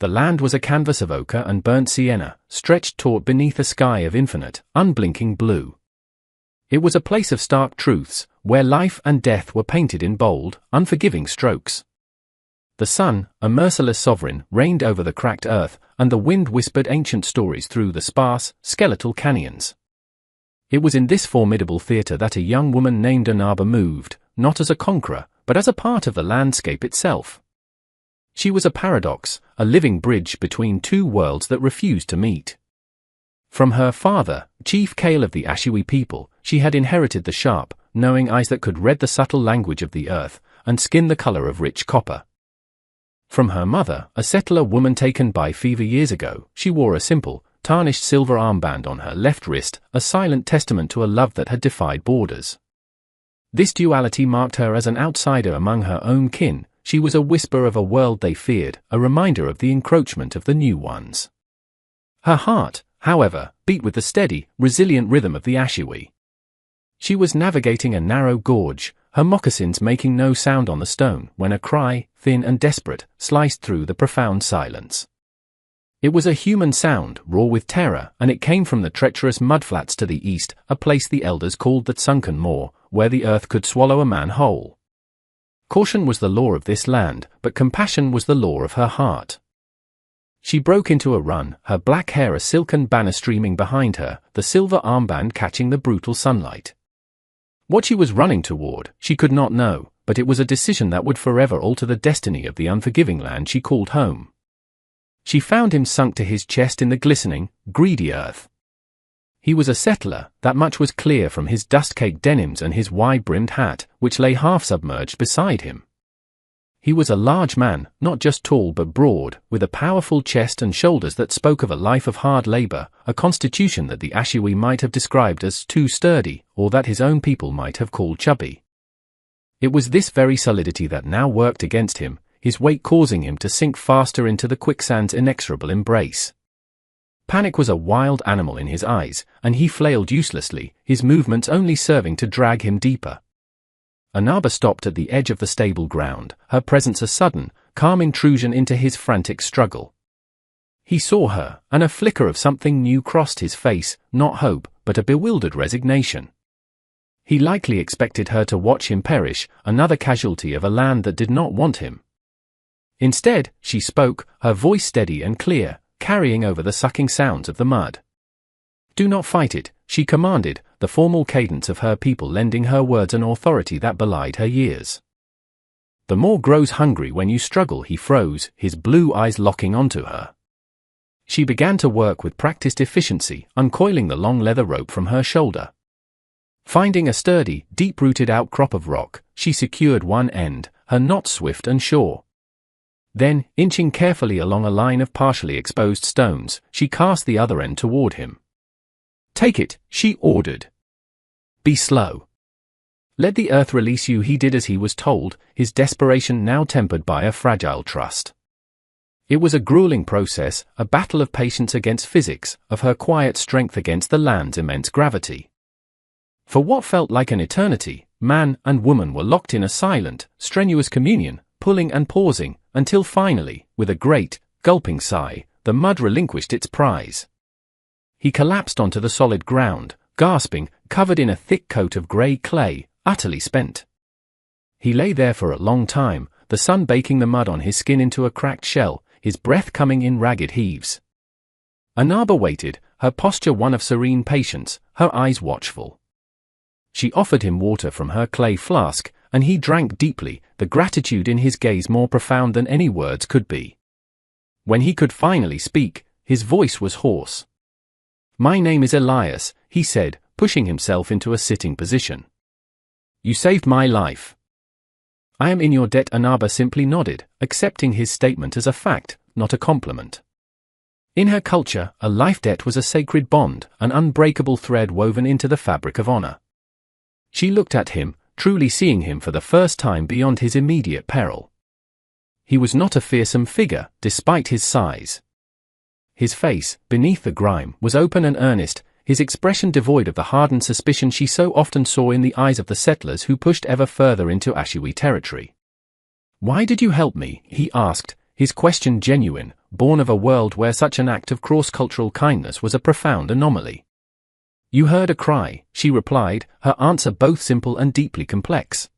The land was a canvas of ochre and burnt sienna, stretched taut beneath a sky of infinite, unblinking blue. It was a place of stark truths, where life and death were painted in bold, unforgiving strokes. The sun, a merciless sovereign, reigned over the cracked earth, and the wind whispered ancient stories through the sparse, skeletal canyons. It was in this formidable theatre that a young woman named Anaba moved, not as a conqueror, but as a part of the landscape itself. She was a paradox, a living bridge between two worlds that refused to meet. From her father, Chief Kale of the Ashiwi people, she had inherited the sharp, knowing eyes that could read the subtle language of the earth, and skin the color of rich copper. From her mother, a settler woman taken by fever years ago, she wore a simple, tarnished silver armband on her left wrist, a silent testament to a love that had defied borders. This duality marked her as an outsider among her own kin. She was a whisper of a world they feared, a reminder of the encroachment of the new ones. Her heart, however, beat with the steady, resilient rhythm of the Ashiwi. She was navigating a narrow gorge, her moccasins making no sound on the stone, when a cry, thin and desperate, sliced through the profound silence. It was a human sound, raw with terror, and it came from the treacherous mudflats to the east, a place the elders called the Sunken Moor, where the earth could swallow a man whole. Caution was the law of this land, but compassion was the law of her heart. She broke into a run, her black hair a silken banner streaming behind her, the silver armband catching the brutal sunlight. What she was running toward, she could not know, but it was a decision that would forever alter the destiny of the unforgiving land she called home. She found him sunk to his chest in the glistening, greedy earth. He was a settler, that much was clear from his dust-caked denims and his wide-brimmed hat, which lay half-submerged beside him. He was a large man, not just tall but broad, with a powerful chest and shoulders that spoke of a life of hard labor, a constitution that the Ashiwi might have described as too sturdy, or that his own people might have called chubby. It was this very solidity that now worked against him, his weight causing him to sink faster into the quicksand's inexorable embrace. Panic was a wild animal in his eyes, and he flailed uselessly, his movements only serving to drag him deeper. Anaba stopped at the edge of the stable ground, her presence a sudden, calm intrusion into his frantic struggle. He saw her, and a flicker of something new crossed his face, not hope, but a bewildered resignation. He likely expected her to watch him perish, another casualty of a land that did not want him. Instead, she spoke, her voice steady and clear, carrying over the sucking sounds of the mud. "Do not fight it," she commanded, the formal cadence of her people lending her words an authority that belied her years. "The moor grows hungry when you struggle," he froze, his blue eyes locking onto her. She began to work with practiced efficiency, uncoiling the long leather rope from her shoulder. Finding a sturdy, deep-rooted outcrop of rock, she secured one end, her knot swift and sure. Then, inching carefully along a line of partially exposed stones, she cast the other end toward him. "Take it," she ordered. "Be slow. Let the earth release you." He did as he was told, his desperation now tempered by a fragile trust. It was a grueling process, a battle of patience against physics, of her quiet strength against the land's immense gravity. For what felt like an eternity, man and woman were locked in a silent, strenuous communion, pulling and pausing, until finally, with a great, gulping sigh, the mud relinquished its prize. He collapsed onto the solid ground, gasping, covered in a thick coat of grey clay, utterly spent. He lay there for a long time, the sun baking the mud on his skin into a cracked shell, his breath coming in ragged heaves. Anaba waited, her posture one of serene patience, her eyes watchful. She offered him water from her clay flask, and he drank deeply, the gratitude in his gaze more profound than any words could be. When he could finally speak, his voice was hoarse. "My name is Elias," he said, pushing himself into a sitting position. "You saved my life." "I am in your debt." Anaba simply nodded, accepting his statement as a fact, not a compliment. In her culture, a life debt was a sacred bond, an unbreakable thread woven into the fabric of honor. She looked at him, truly seeing him for the first time beyond his immediate peril. He was not a fearsome figure, despite his size. His face, beneath the grime, was open and earnest, his expression devoid of the hardened suspicion she so often saw in the eyes of the settlers who pushed ever further into Ashiwi territory. "Why did you help me?" he asked, his question genuine, born of a world where such an act of cross-cultural kindness was a profound anomaly. "You heard a cry," she replied, her answer both simple and deeply complex.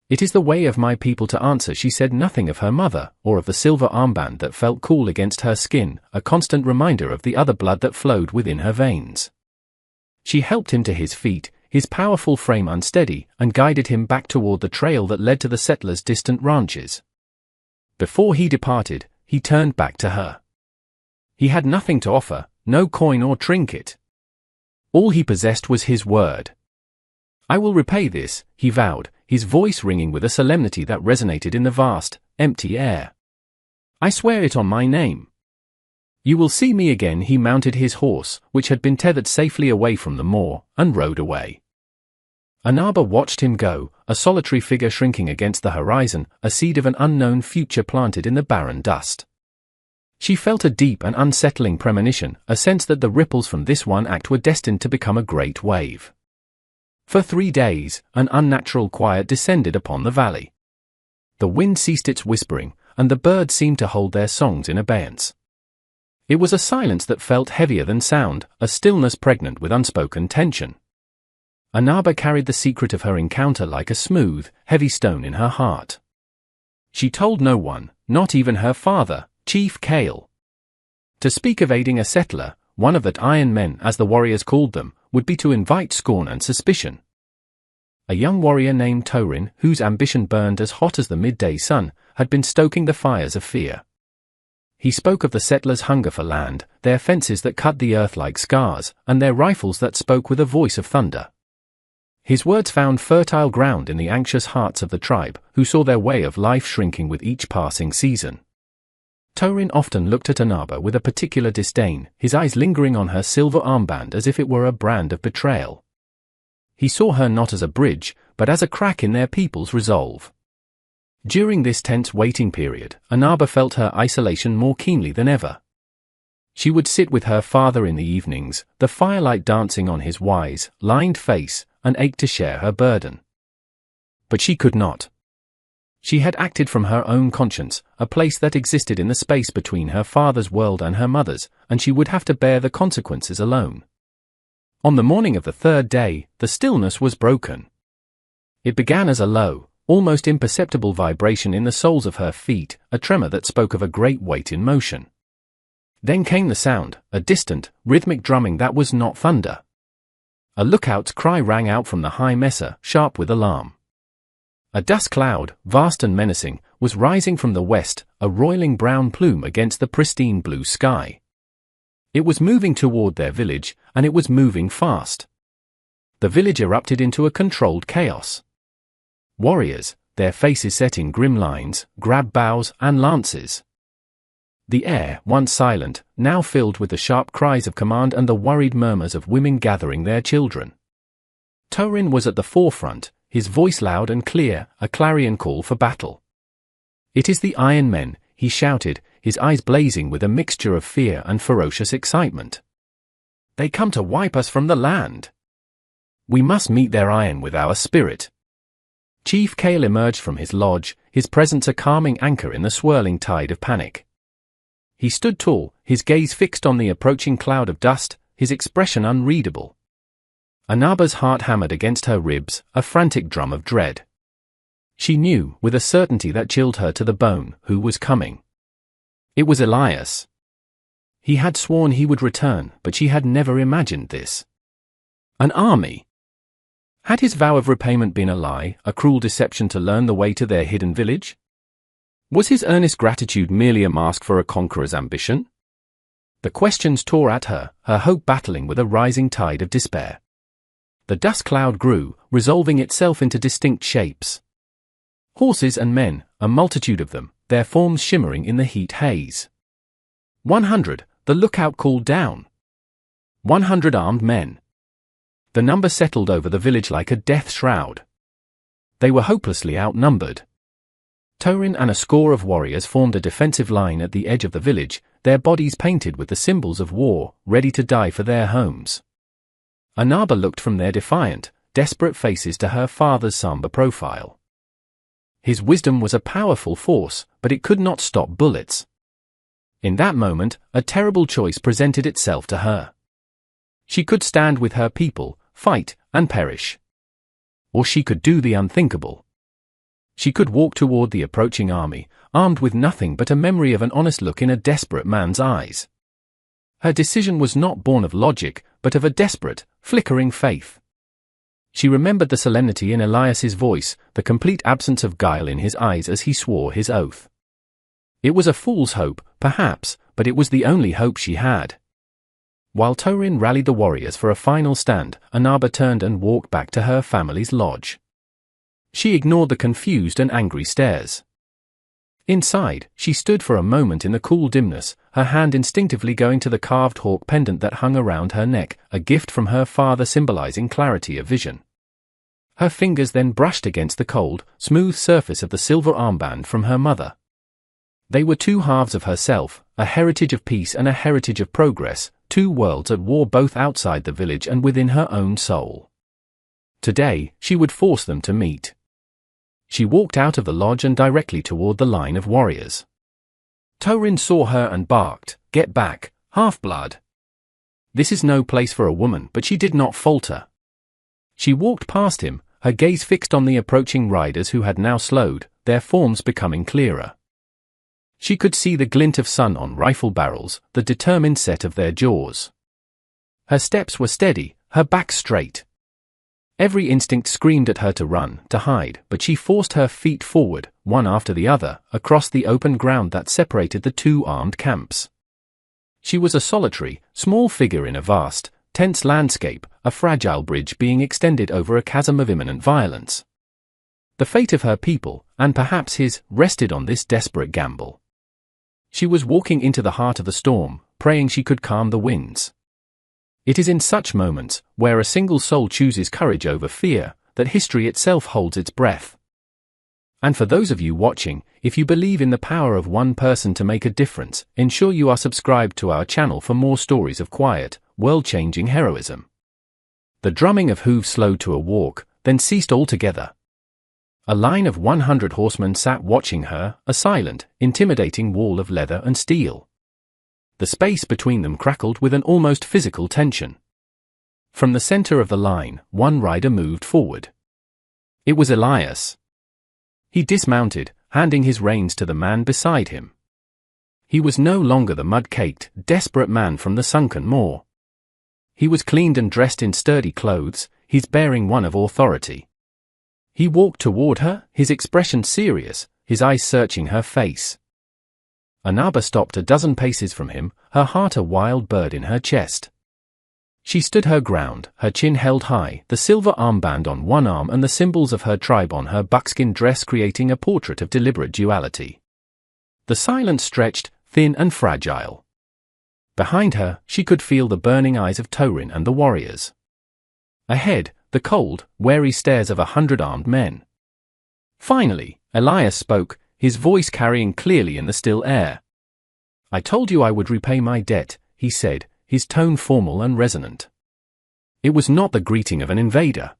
"It is the way of my people to answer." She said nothing of her mother, or of the silver armband that felt cool against her skin, a constant reminder of the other blood that flowed within her veins. She helped him to his feet, his powerful frame unsteady, and guided him back toward the trail that led to the settlers' distant ranches. Before he departed, he turned back to her. He had nothing to offer, no coin or trinket. All he possessed was his word. "I will repay this," he vowed, his voice ringing with a solemnity that resonated in the vast, empty air. "I swear it on my name. You will see me again." He mounted his horse, which had been tethered safely away from the moor, and rode away. Inaba watched him go, a solitary figure shrinking against the horizon, a seed of an unknown future planted in the barren dust. She felt a deep and unsettling premonition, a sense that the ripples from this one act were destined to become a great wave. For 3 days, an unnatural quiet descended upon the valley. The wind ceased its whispering, and the birds seemed to hold their songs in abeyance. It was a silence that felt heavier than sound, a stillness pregnant with unspoken tension. Inaba carried the secret of her encounter like a smooth, heavy stone in her heart. She told no one, not even her father, Chief Kale. To speak of aiding a settler, one of the Iron Men as the warriors called them, would be to invite scorn and suspicion. A young warrior named Torin, whose ambition burned as hot as the midday sun, had been stoking the fires of fear. He spoke of the settlers' hunger for land, their fences that cut the earth like scars, and their rifles that spoke with a voice of thunder. His words found fertile ground in the anxious hearts of the tribe, who saw their way of life shrinking with each passing season. Torin often looked at Inaba with a particular disdain, his eyes lingering on her silver armband as if it were a brand of betrayal. He saw her not as a bridge, but as a crack in their people's resolve. During this tense waiting period, Inaba felt her isolation more keenly than ever. She would sit with her father in the evenings, the firelight dancing on his wise, lined face, and ached to share her burden. But she could not. She had acted from her own conscience, a place that existed in the space between her father's world and her mother's, and she would have to bear the consequences alone. On the morning of the 3rd day, the stillness was broken. It began as a low, almost imperceptible vibration in the soles of her feet, a tremor that spoke of a great weight in motion. Then came the sound, a distant, rhythmic drumming that was not thunder. A lookout's cry rang out from the high mesa, sharp with alarm. A dust cloud, vast and menacing, was rising from the west, a roiling brown plume against the pristine blue sky. It was moving toward their village, and it was moving fast. The village erupted into a controlled chaos. Warriors, their faces set in grim lines, grabbed bows and lances. The air, once silent, now filled with the sharp cries of command and the worried murmurs of women gathering their children. Torin was at the forefront, his voice loud and clear, a clarion call for battle. "It is the Iron Men," he shouted, his eyes blazing with a mixture of fear and ferocious excitement. "They come to wipe us from the land. We must meet their iron with our spirit." Chief Kale emerged from his lodge, his presence a calming anchor in the swirling tide of panic. He stood tall, his gaze fixed on the approaching cloud of dust, his expression unreadable. Inaba's heart hammered against her ribs, a frantic drum of dread. She knew, with a certainty that chilled her to the bone, who was coming. It was Elias. He had sworn he would return, but she had never imagined this. An army. Had his vow of repayment been a lie, a cruel deception to learn the way to their hidden village? Was his earnest gratitude merely a mask for a conqueror's ambition? The questions tore at her, her hope battling with a rising tide of despair. The dust cloud grew, resolving itself into distinct shapes. Horses and men, a multitude of them, their forms shimmering in the heat haze. 100, the lookout called down. 100 armed men. The number settled over the village like a death shroud. They were hopelessly outnumbered. Torin and a score of warriors formed a defensive line at the edge of the village, their bodies painted with the symbols of war, ready to die for their homes. Inaba looked from their defiant, desperate faces to her father's somber profile. His wisdom was a powerful force, but it could not stop bullets. In that moment, a terrible choice presented itself to her. She could stand with her people, fight, and perish. Or she could do the unthinkable. She could walk toward the approaching army, armed with nothing but a memory of an honest look in a desperate man's eyes. Her decision was not born of logic, but of a desperate, flickering faith. She remembered the solemnity in Elias's voice, the complete absence of guile in his eyes as he swore his oath. It was a fool's hope, perhaps, but it was the only hope she had. While Torin rallied the warriors for a final stand, Anaba turned and walked back to her family's lodge. She ignored the confused and angry stares. Inside, she stood for a moment in the cool dimness, her hand instinctively going to the carved hawk pendant that hung around her neck, a gift from her father symbolizing clarity of vision. Her fingers then brushed against the cold, smooth surface of the silver armband from her mother. They were two halves of herself, a heritage of peace and a heritage of progress, two worlds at war both outside the village and within her own soul. Today, she would force them to meet. She walked out of the lodge and directly toward the line of warriors. Torin saw her and barked, "Get back, half-blood." This is no place for a woman, but she did not falter. She walked past him, her gaze fixed on the approaching riders who had now slowed, their forms becoming clearer. She could see the glint of sun on rifle barrels, the determined set of their jaws. Her steps were steady, her back straight. Every instinct screamed at her to run, to hide, but she forced her feet forward, one after the other, across the open ground that separated the two armed camps. She was a solitary, small figure in a vast, tense landscape, a fragile bridge being extended over a chasm of imminent violence. The fate of her people, and perhaps his, rested on this desperate gamble. She was walking into the heart of the storm, praying she could calm the winds. It is in such moments, where a single soul chooses courage over fear, that history itself holds its breath. And for those of you watching, if you believe in the power of one person to make a difference, ensure you are subscribed to our channel for more stories of quiet, world-changing heroism. The drumming of hooves slowed to a walk, then ceased altogether. A line of 100 horsemen sat watching her, a silent, intimidating wall of leather and steel. The space between them crackled with an almost physical tension. From the center of the line, one rider moved forward. It was Elias. He dismounted, handing his reins to the man beside him. He was no longer the mud-caked, desperate man from the sunken moor. He was cleaned and dressed in sturdy clothes, his bearing one of authority. He walked toward her, his expression serious, his eyes searching her face. Anaba stopped a dozen paces from him, her heart a wild bird in her chest. She stood her ground, her chin held high, the silver armband on one arm and the symbols of her tribe on her buckskin dress creating a portrait of deliberate duality. The silence stretched, thin and fragile. Behind her, she could feel the burning eyes of Torin and the warriors. Ahead, the cold, wary stares of 100 armed men. Finally, Elias spoke, his voice carrying clearly in the still air. "I told you I would repay my debt," he said, his tone formal and resonant. It was not the greeting of an invader.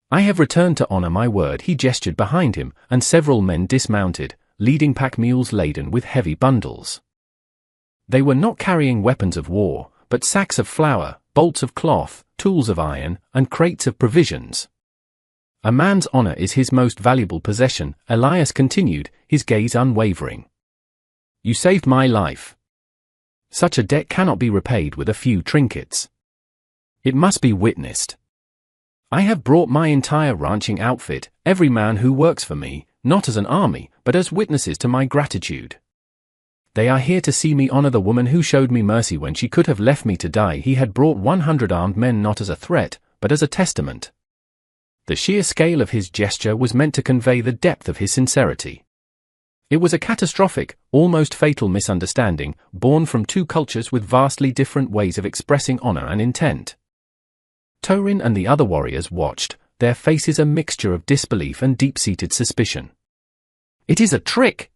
"I have returned to honor my word." He gestured behind him, and several men dismounted, leading pack mules laden with heavy bundles. They were not carrying weapons of war, but sacks of flour, bolts of cloth, tools of iron, and crates of provisions. "A man's honor is his most valuable possession," Elias continued, his gaze unwavering. "You saved my life. Such a debt cannot be repaid with a few trinkets. It must be witnessed. I have brought my entire ranching outfit, every man who works for me, not as an army, but as witnesses to my gratitude. They are here to see me honor the woman who showed me mercy when she could have left me to die." He had brought 100 armed men not as a threat, but as a testament. The sheer scale of his gesture was meant to convey the depth of his sincerity. It was a catastrophic, almost fatal misunderstanding, born from two cultures with vastly different ways of expressing honor and intent. Torin and the other warriors watched, their faces a mixture of disbelief and deep-seated suspicion. "It is a trick!"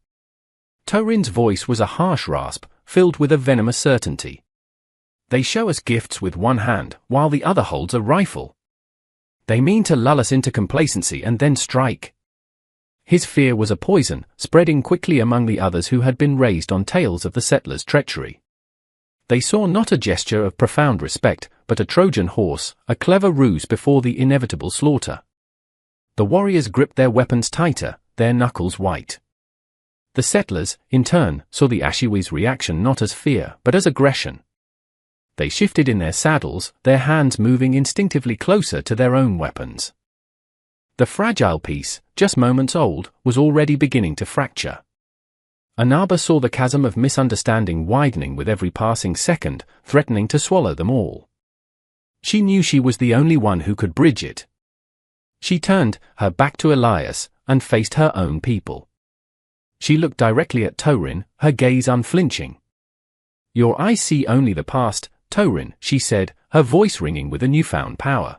Torin's voice was a harsh rasp, filled with a venomous certainty. "They show us gifts with one hand, while the other holds a rifle. They mean to lull us into complacency and then strike." His fear was a poison, spreading quickly among the others who had been raised on tales of the settlers' treachery. They saw not a gesture of profound respect, but a Trojan horse, a clever ruse before the inevitable slaughter. The warriors gripped their weapons tighter, their knuckles white. The settlers, in turn, saw the Ashiwi's reaction not as fear, but as aggression. They shifted in their saddles, their hands moving instinctively closer to their own weapons. The fragile piece, just moments old, was already beginning to fracture. Anaba saw the chasm of misunderstanding widening with every passing second, threatening to swallow them all. She knew she was the only one who could bridge it. She turned, her back to Elias, and faced her own people. She looked directly at Torin, her gaze unflinching. "Your eyes see only the past, Torin," she said, her voice ringing with a newfound power.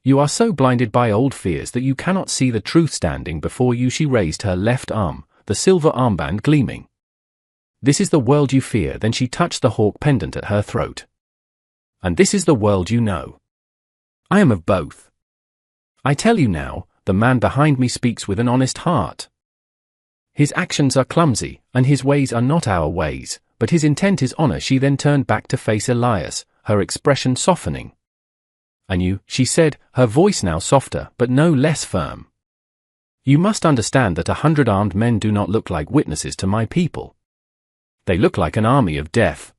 "You are so blinded by old fears that you cannot see the truth standing before you." She raised her left arm, the silver armband gleaming. "This is the world you fear." Then she touched the hawk pendant at her throat. "And this is the world you know. I am of both. I tell you now, the man behind me speaks with an honest heart. His actions are clumsy, and his ways are not our ways, but his intent is honor." She then turned back to face Elias, her expression softening. "And you," she said, her voice now softer, but no less firm. "You must understand that 100 armed men do not look like witnesses to my people. They look like an army of death.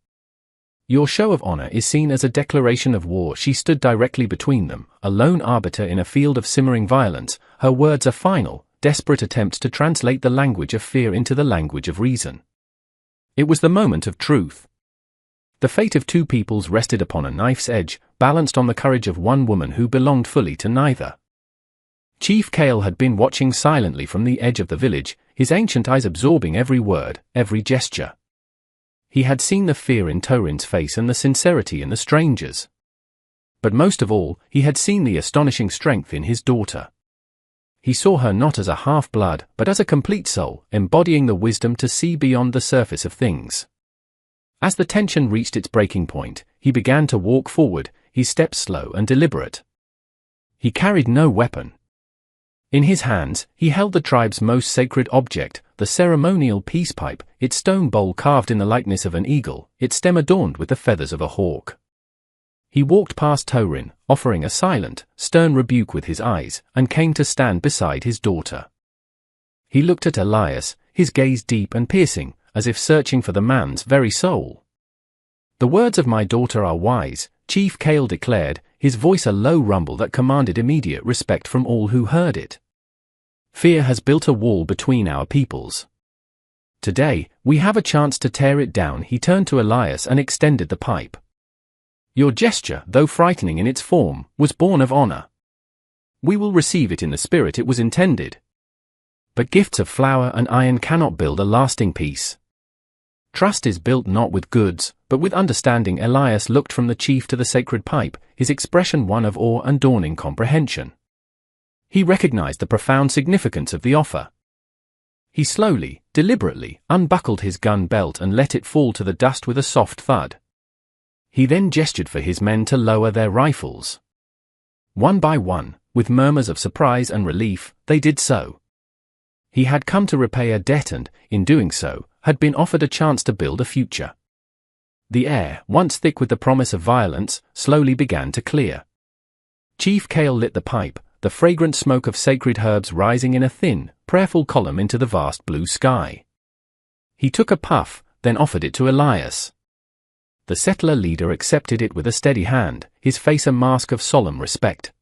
Your show of honor is seen as a declaration of war." She stood directly between them, a lone arbiter in a field of simmering violence, her words a final, desperate attempt to translate the language of fear into the language of reason. It was the moment of truth. The fate of two peoples rested upon a knife's edge, balanced on the courage of one woman who belonged fully to neither. Chief Kale had been watching silently from the edge of the village, his ancient eyes absorbing every word, every gesture. He had seen the fear in Torin's face and the sincerity in the stranger's. But most of all, he had seen the astonishing strength in his daughter. He saw her not as a half-blood, but as a complete soul, embodying the wisdom to see beyond the surface of things. As the tension reached its breaking point, he began to walk forward, his steps slow and deliberate. He carried no weapon. In his hands, he held the tribe's most sacred object, the ceremonial peace pipe, its stone bowl carved in the likeness of an eagle, its stem adorned with the feathers of a hawk. He walked past Torin, offering a silent, stern rebuke with his eyes, and came to stand beside his daughter. He looked at Elias, his gaze deep and piercing, as if searching for the man's very soul. "The words of my daughter are wise," Chief Kale declared, his voice a low rumble that commanded immediate respect from all who heard it. "Fear has built a wall between our peoples. Today, we have a chance to tear it down." He turned to Elias and extended the pipe. "Your gesture, though frightening in its form, was born of honor. We will receive it in the spirit it was intended. But gifts of flour and iron cannot build a lasting peace. Trust is built not with goods, but with understanding." Elias looked from the chief to the sacred pipe, his expression one of awe and dawning comprehension. He recognized the profound significance of the offer. He slowly, deliberately, unbuckled his gun belt and let it fall to the dust with a soft thud. He then gestured for his men to lower their rifles. One by one, with murmurs of surprise and relief, they did so. He had come to repay a debt and, in doing so, had been offered a chance to build a future. The air, once thick with the promise of violence, slowly began to clear. Chief Kale lit the pipe, the fragrant smoke of sacred herbs rising in a thin, prayerful column into the vast blue sky. He took a puff, then offered it to Elias. The settler leader accepted it with a steady hand, his face a mask of solemn respect.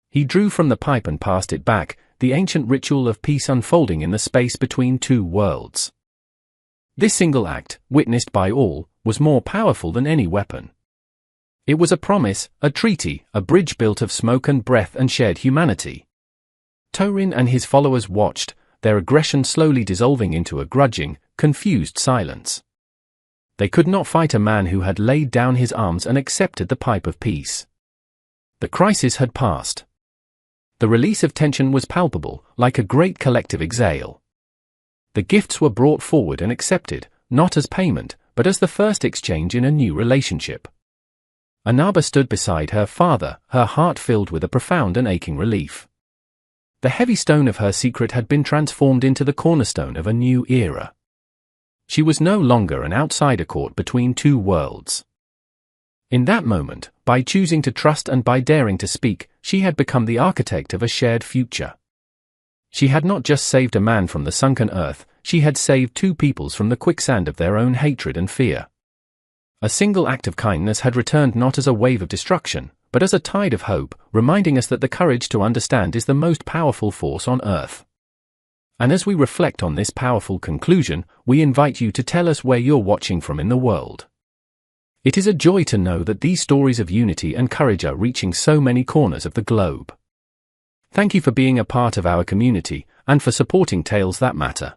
He drew from the pipe and passed it back, the ancient ritual of peace unfolding in the space between two worlds. This single act, witnessed by all, was more powerful than any weapon. It was a promise, a treaty, a bridge built of smoke and breath and shared humanity. Torin and his followers watched, their aggression slowly dissolving into a grudging, confused silence. They could not fight a man who had laid down his arms and accepted the pipe of peace. The crisis had passed. The release of tension was palpable, like a great collective exhale. The gifts were brought forward and accepted, not as payment, but as the first exchange in a new relationship. Anaba stood beside her father, her heart filled with a profound and aching relief. The heavy stone of her secret had been transformed into the cornerstone of a new era. She was no longer an outsider caught between two worlds. In that moment, by choosing to trust and by daring to speak, she had become the architect of a shared future. She had not just saved a man from the sunken earth, she had saved two peoples from the quicksand of their own hatred and fear. A single act of kindness had returned not as a wave of destruction, but as a tide of hope, reminding us that the courage to understand is the most powerful force on earth. And as we reflect on this powerful conclusion, we invite you to tell us where you're watching from in the world. It is a joy to know that these stories of unity and courage are reaching so many corners of the globe. Thank you for being a part of our community, and for supporting Tales That Matter.